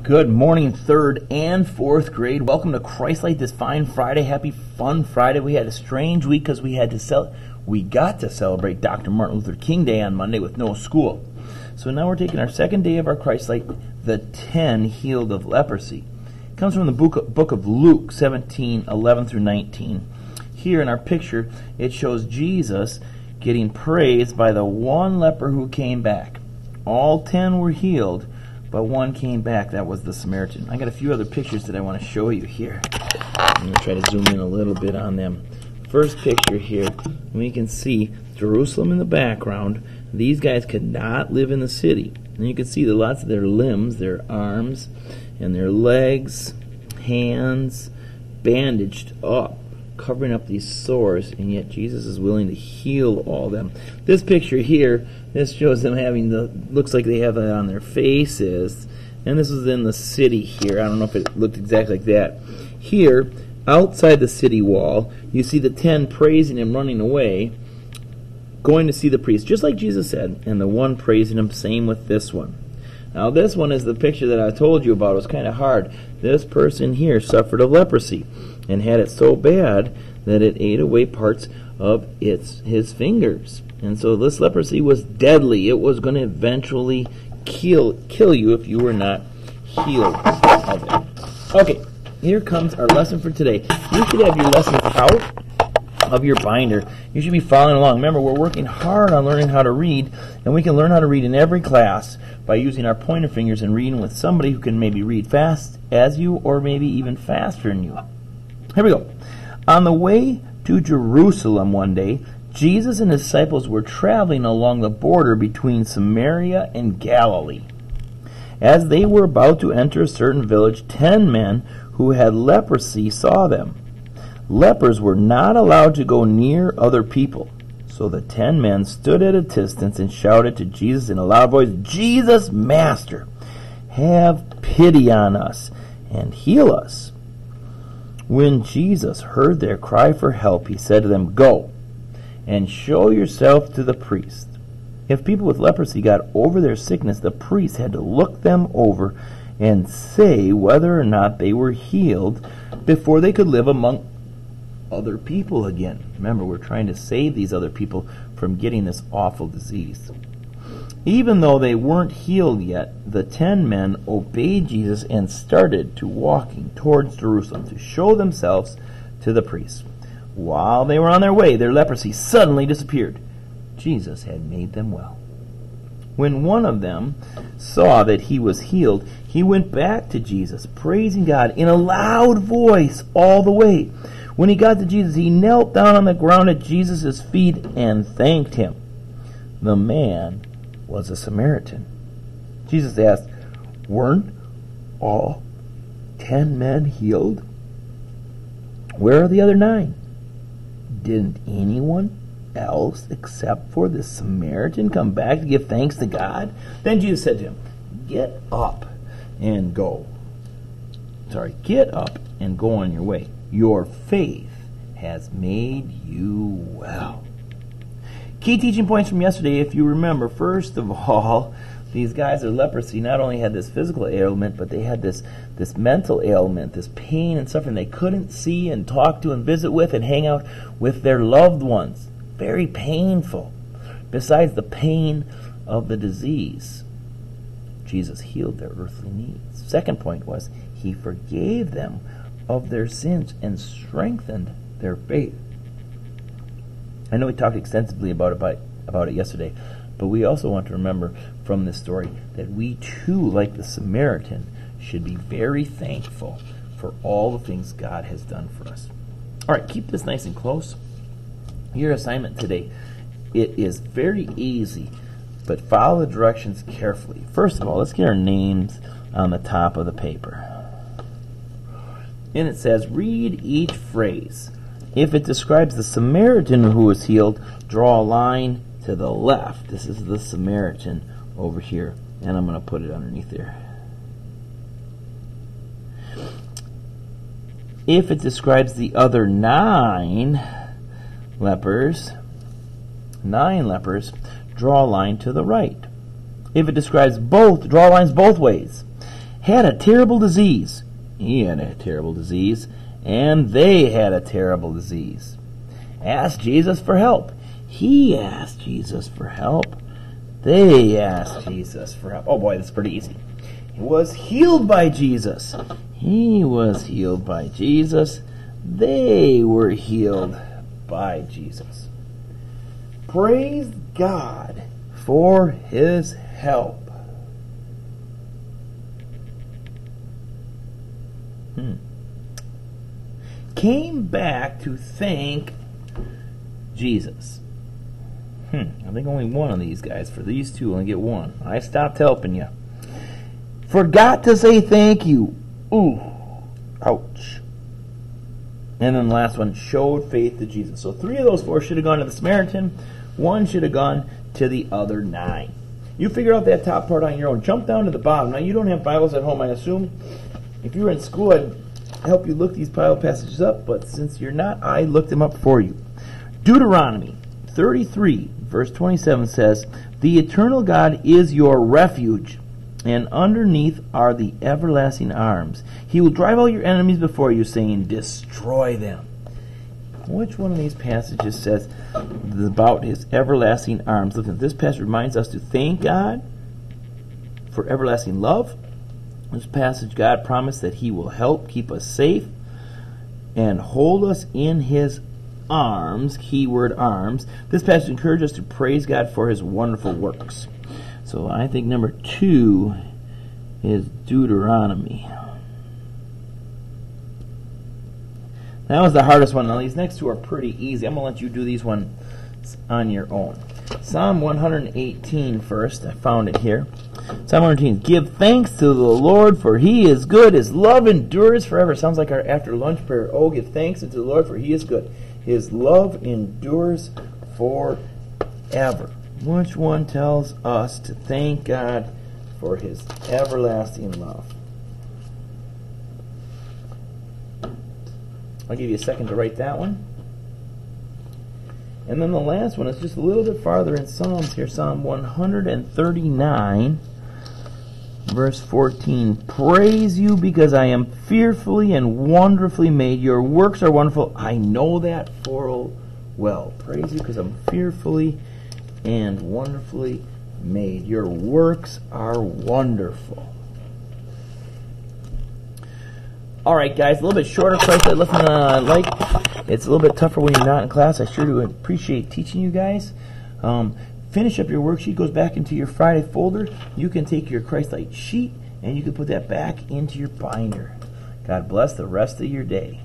Good morning, 3rd and 4th grade. Welcome to Christ-Light this fine Friday. Happy Fun Friday. We had a strange week because we got to celebrate Dr. Martin Luther King Day on Monday with no school. So now we're taking our second day of our Christ-Light, the 10 healed of leprosy. It comes from the book of Luke 17:11 through 19. Here in our picture, it shows Jesus getting praised by the one leper who came back. All 10 were healed, but one came back. That was the Samaritan. I got a few other pictures that I want to show you here. I'm going to try to zoom in a little bit on them. First picture here, we can see Jerusalem in the background. These guys could not live in the city. And you can see that lots of their limbs, their arms, and their legs, hands, bandaged up, covering up these sores, and yet Jesus is willing to heal all of them. This picture here, this shows them having looks like they have that on their faces, and this is in the city here. I don't know if it looked exactly like that. Here, outside the city wall, you see the 10 praising him, running away, going to see the priest, just like Jesus said, and the one praising him, same with this one. Now this one is the picture that I told you about. It was kind of hard. This person here suffered of leprosy and had it so bad that it ate away parts of his fingers. And so this leprosy was deadly. It was going to eventually kill you if you were not healed of it. Okay, here comes our lesson for today. You should have your lessons out of your binder. You should be following along. Remember, we're working hard on learning how to read, and we can learn how to read in every class by using our pointer fingers and reading with somebody who can maybe read fast as you or maybe even faster than you. Here we go. On the way to Jerusalem one day, Jesus and his disciples were traveling along the border between Samaria and Galilee. As they were about to enter a certain village, 10 men who had leprosy saw them. Lepers were not allowed to go near other people. So the 10 men stood at a distance and shouted to Jesus in a loud voice, "Jesus, Master, have pity on us and heal us." When Jesus heard their cry for help, he said to them, "Go and show yourself to the priest." If people with leprosy got over their sickness, the priest had to look them over and say whether or not they were healed before they could live among other people again. Remember, we're trying to save these other people from getting this awful disease. Even though they weren't healed yet, the 10 men obeyed Jesus and started to walking towards Jerusalem to show themselves to the priests. While they were on their way, their leprosy suddenly disappeared. Jesus had made them well. When one of them saw that he was healed, he went back to Jesus, praising God in a loud voice all the way. When he got to Jesus, he knelt down on the ground at Jesus' feet and thanked him. The man was a Samaritan. Jesus asked, "Weren't all 10 men healed? Where are the other 9? Didn't anyone else except for the Samaritan come back to give thanks to God?" Then Jesus said to him, Get up and go on your way. Your faith has made you well." Key teaching points from yesterday, if you remember. First of all, these guys with leprosy not only had this physical ailment, but they had this mental ailment, this pain and suffering. They couldn't see and talk to and visit with and hang out with their loved ones. Very painful. Besides the pain of the disease, Jesus healed their earthly needs. Second point was he forgave them of their sins and strengthened their faith. I know we talked extensively about it yesterday, but we also want to remember from this story that we too, like the Samaritan, should be very thankful for all the things God has done for us. All right, keep this nice and close. Your assignment today, it is very easy, but follow the directions carefully. First of all, let's get our names on the top of the paper. And it says, read each phrase. If it describes the Samaritan who was healed, draw a line to the left. This is the Samaritan over here. And I'm going to put it underneath there. If it describes the other 9 lepers, draw a line to the right. If it describes both, draw lines both ways. had a terrible disease. He had a terrible disease, and they had a terrible disease. Asked Jesus for help. He asked Jesus for help. They asked Jesus for help. Oh boy, that's pretty easy. He was healed by Jesus. He was healed by Jesus. They were healed by Jesus. Praise God for His help. Came back to thank Jesus. I think only one of these guys. For these two, only get one. I stopped helping you. Forgot to say thank you. Ooh. Ouch. And then the last one, showed faith to Jesus. So 3 of those 4 should have gone to the Samaritan. 1 should have gone to the other 9. You figure out that top part on your own. Jump down to the bottom. Now, you don't have Bibles at home, I assume. If you were in school, I'd help you look these Bible passages up. But since you're not, I looked them up for you. Deuteronomy 33, verse 27 says, "The eternal God is your refuge, and underneath are the everlasting arms. He will drive all your enemies before you, saying, destroy them." Which one of these passages says about His everlasting arms? Listen, this passage reminds us to thank God for everlasting love. This passage, God promised that He will help keep us safe and hold us in His arms, keyword arms. This passage encourages us to praise God for His wonderful works. So I think number 2 is Deuteronomy. That was the hardest one. Now these next 2 are pretty easy. I'm going to let you do these ones on your own. Psalm 118 first. I found it here. Psalm 118. Give thanks to the Lord, for He is good. His love endures forever. Sounds like our after lunch prayer. Oh, give thanks unto the Lord, for He is good. His love endures forever. Which one tells us to thank God for His everlasting love? I'll give you a second to write that one. And then the last one is just a little bit farther in Psalms here. Psalm 139, verse 14. Praise you because I am fearfully and wonderfully made. Your works are wonderful. I know that full well. Praise you because I'm fearfully and wonderfully made. Your works are wonderful. All right, guys, a little bit shorter Christ-like lesson than I like. It's a little bit tougher when you're not in class. I sure do appreciate teaching you guys. Finish up your worksheet. Goes back into your Friday folder. You can take your Christ-like sheet and you can put that back into your binder. God bless the rest of your day.